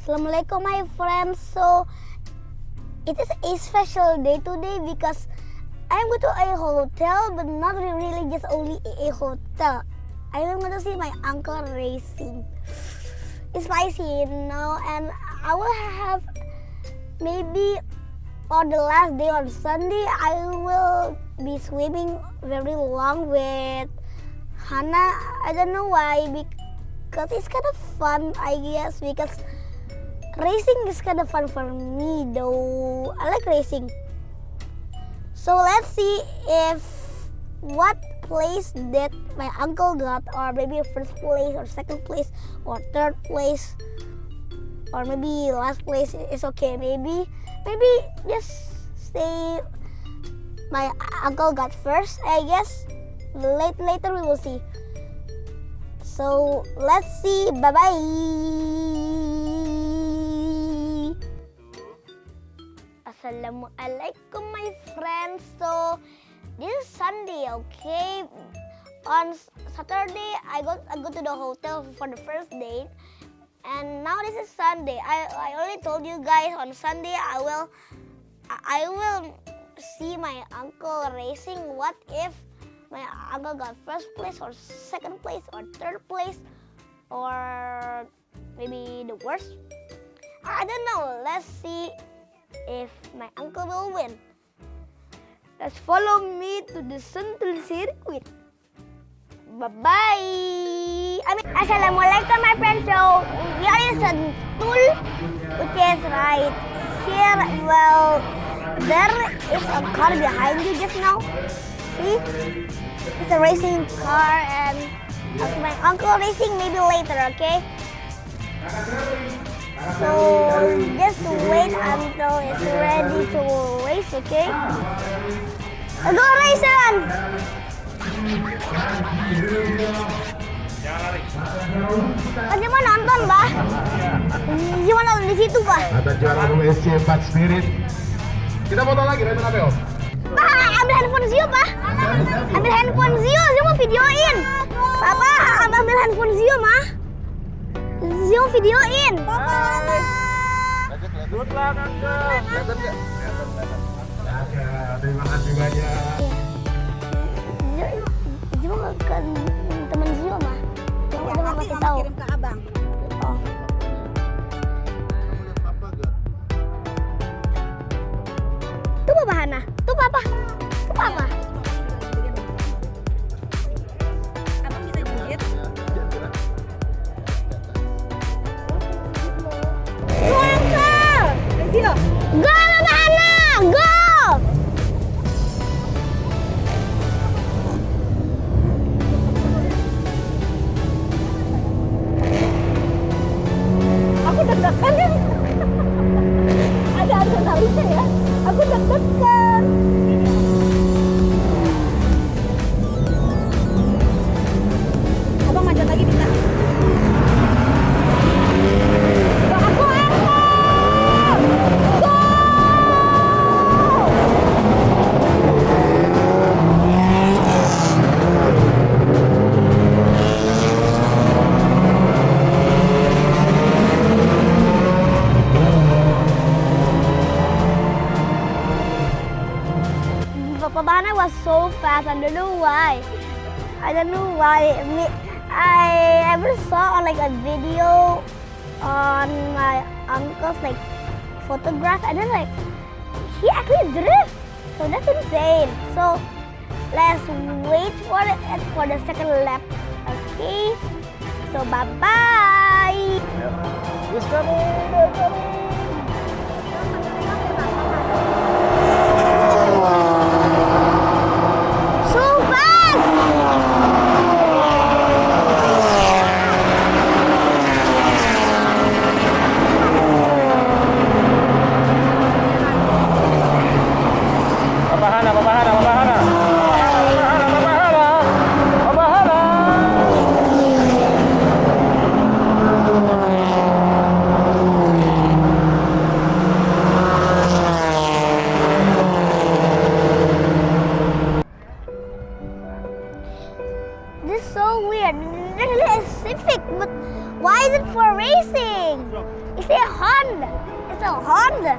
Assalamualaikum my friends. So it is a special day today because I'm going to a hotel, but not really just only a hotel. I'm going to see my uncle racing. It's spicy, and I will have maybe on the last day on Sunday I will be swimming very long with Hana. I don't know why, because it's kind of fun, I guess, because racing is kind of fun for me, though I like racing. So let's see if what place that my uncle got, or maybe first place or second place or third place or maybe last place is okay. Maybe just say my uncle got first, I guess. Later we will see. So let's see. Bye bye. Assalamualaikum my friends. So this is Sunday, okay? On Saturday I go to the hotel for the first date, and now this is Sunday. I already told you guys on Sunday I will see my uncle racing. What if my uncle got first place or second place or third place or maybe the worst? I don't know. Let's see if my uncle will win. Let's follow me to the Sentul circuit. Bye-bye. Assalamualaikum my friends. So we are in Sentul, which is right here. Well, there is a car behind you just now. See? It's a racing car, and after my uncle racing maybe later, okay? So just wait until it's ready to race, okay? Go racing! Gimana nonton, Bah? Gimana nonton di situ, Bah? Ada juara USC 4 Spirit. Kita foto lagi, Reza Napeo. Bah, ambil handphone Zio, Bah. Ambil handphone Zio mau videoin. Papa, ambil handphone Zio, Mah. Zio videoin. Papa Hana. Good luck, Uncle. Kelihatan nggak? Terima kasih banyak. Zio kan teman Zio, Mah. Yang udah mau kasih tahu. Kirim ke abang. Oh. Tuh Papa Hana. Tuh Papa. Tuh Papa. Abang bisa jujur. Go, Papa Hana! Go! Aku deg-degan ya. Ada adrenalinnya ya. Aku deg-degan. Abang maju lagi bisa. Aku enak. Go! Papa Hana was so fast. I don't know why. I ever saw on like a video on my uncle's like photograph, and then like he actually drift. So that's insane. So let's wait for the second lap. Okay. So bye bye. Who's coming? So fast. Papa Hana, Papa Hana, Papa Hana. Papa Hana, Papa Hana. Papa Hana. say Honda. It's a Honda.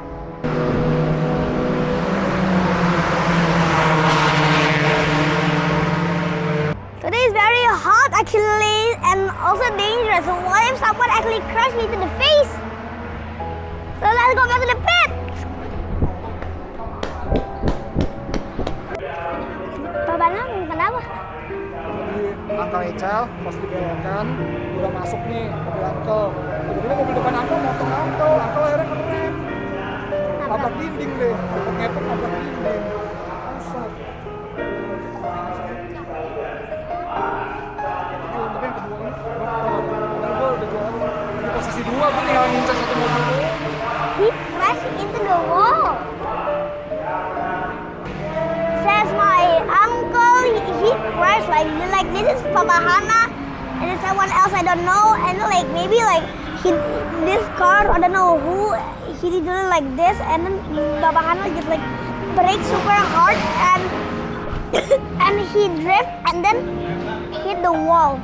Today is very hot actually and also dangerous. So what if someone actually crashed me to the face? So let's go back to the pit. Papa Hana, kenapa? Jadi Uncle Echel pas dibelokkan udah masuk nih mobil Uncle. Tiba-tiba mobil depan Uncle motong Uncle akhirnya ngerem. Nabrak dinding deh, ngepet nabrak dinding. Rusak. Tapi yang kedua ini, gue udah jualan di posisi 2, gue tinggal ngincer satu mobil doang. He crashed into the wall. Says my uncle, he crashed like this is Papa Hana, and then someone else I don't know, and like maybe like this car I don't know who he did it like this, and then Papa Hana just like brake super hard and and he drift and then hit the wall.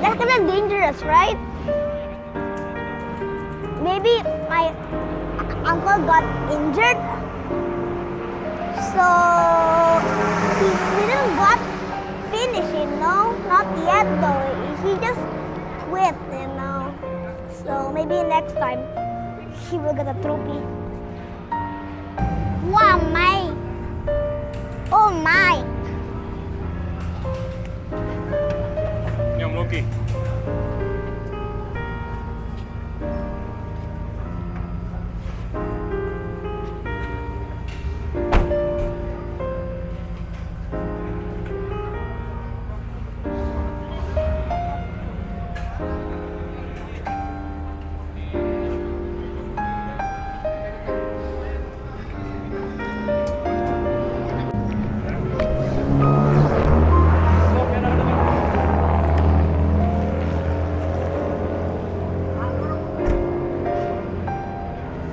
That's kind of dangerous, right? Maybe my uncle got injured, so he didn't got finished, you know, not yet though. He just quit, you know. So maybe next time he will get a trophy. Wow, my! Oh my! Ini Om Loki.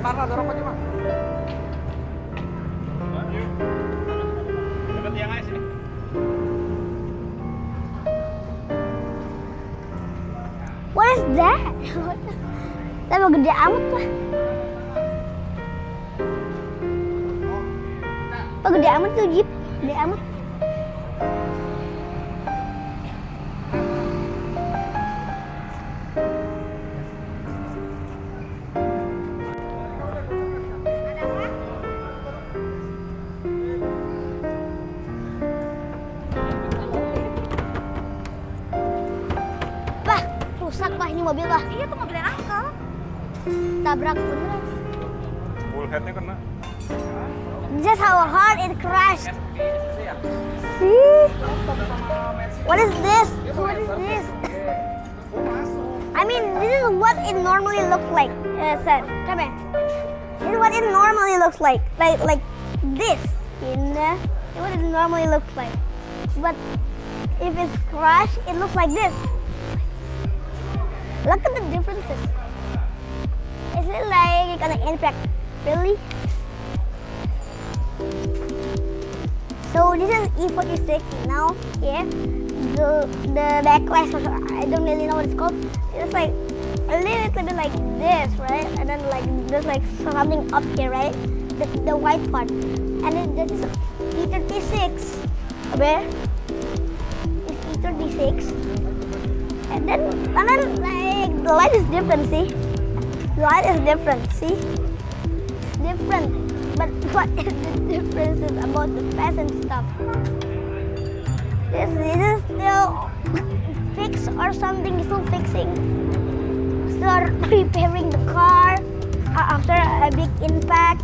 Mana dorong aja mah? Dekat tiang aja sini. What is that? Tapi gede amat lah. Oh, gede amat tuh jeep, gede amat. Bah, rusak bah ini mobil bah. Iya tuh mobilnya Uncle. Tabrak beneran. Full headnya kena. Just how hard it crashed. See? What is this? What is this? I mean, this is what it normally looks like. Son, come here. This is what it normally looks like. Like this, you know? This is what it normally looks like. But if it's crashed, it looks like this. Look at the differences. Is it like an impact? Really? So this is E46 now. Yeah, the backlash. I don't really know what it's called. It's like a little bit like this, right? And then like there's like something up here, right? The white part. And then this is E36. Okay, it's E36. And then like the light is different. See, the light is different. See, it's different. But what is the differences about the fashion stuff? This is still fixed or something, still fixing. Still repairing the car after a big impact.